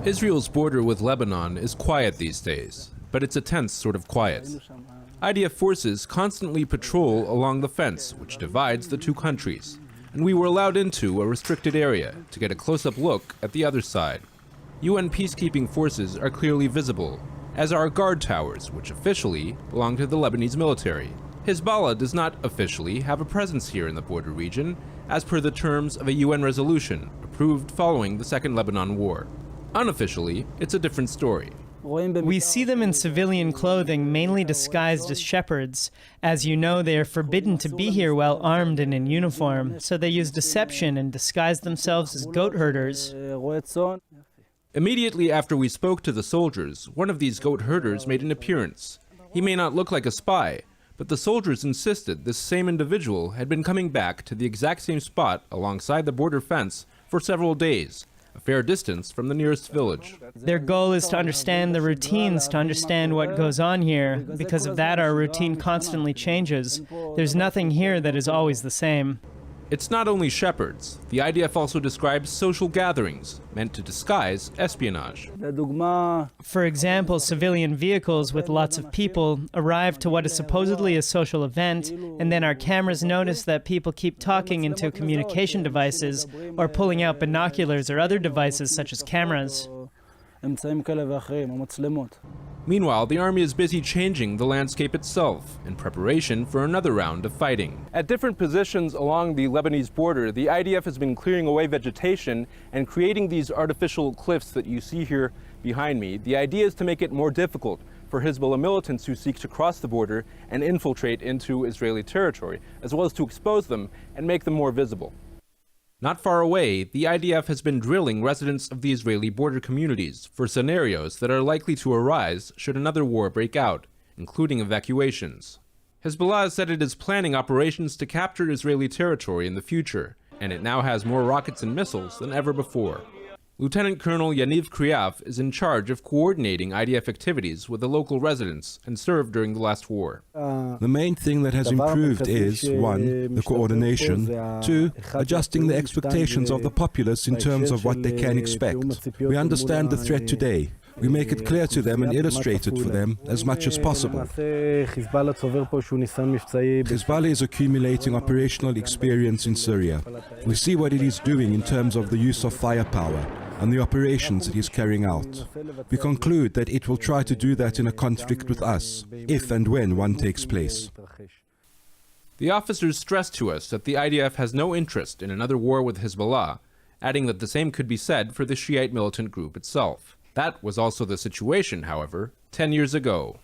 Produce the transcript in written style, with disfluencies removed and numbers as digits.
Israel's border with Lebanon is quiet these days, but it's a tense sort of quiet. IDF forces constantly patrol along the fence which divides the two countries, and we were allowed into a restricted area to get a close-up look at the other side. UN peacekeeping forces are clearly visible, as are guard towers, which officially belong to the Lebanese military. Hezbollah does not officially have a presence here in the border region, as per the terms of a UN resolution approved following the Second Lebanon War. Unofficially, it's a different story. We see them in civilian clothing, mainly disguised as shepherds. As you know, they are forbidden to be here while armed and in uniform, so they use deception and disguise themselves as goat herders. Immediately after we spoke to the soldiers, one of these goat herders made an appearance. He may not look like a spy, but the soldiers insisted this same individual had been coming back to the exact same spot alongside the border fence for several days, a fair distance from the nearest village. Their goal is to understand the routines, to understand what goes on here. Because of that, our routine constantly changes. There's nothing here that is always the same. It's not only shepherds. The IDF also describes social gatherings meant to disguise espionage. For example, civilian vehicles with lots of people arrive to what is supposedly a social event, and then our cameras notice that people keep talking into communication devices or pulling out binoculars or other devices such as cameras. Meanwhile, the army is busy changing the landscape itself in preparation for another round of fighting. At different positions along the Lebanese border, the IDF has been clearing away vegetation and creating these artificial cliffs that you see here behind me. The idea is to make it more difficult for Hezbollah militants who seek to cross the border and infiltrate into Israeli territory, as well as to expose them and make them more visible. Not far away, the IDF has been drilling residents of the Israeli border communities for scenarios that are likely to arise should another war break out, including evacuations. Hezbollah has said it is planning operations to capture Israeli territory in the future, and it now has more rockets and missiles than ever before. Lieutenant Colonel Yaniv Kriaf is in charge of coordinating IDF activities with the local residents and served during the last war. The main thing that has improved is, 1, the coordination, 2, adjusting the expectations of the populace in terms of what they can expect. We understand the threat today. We make it clear to them and illustrate it for them as much as possible. Hezbollah is accumulating operational experience in Syria. We see what it is doing in terms of the use of firepower and the operations it is carrying out. We conclude that it will try to do that in a conflict with us, if and when one takes place. The officers stressed to us that the IDF has no interest in another war with Hezbollah, adding that the same could be said for the Shiite militant group itself. That was also the situation, however, 10 years ago.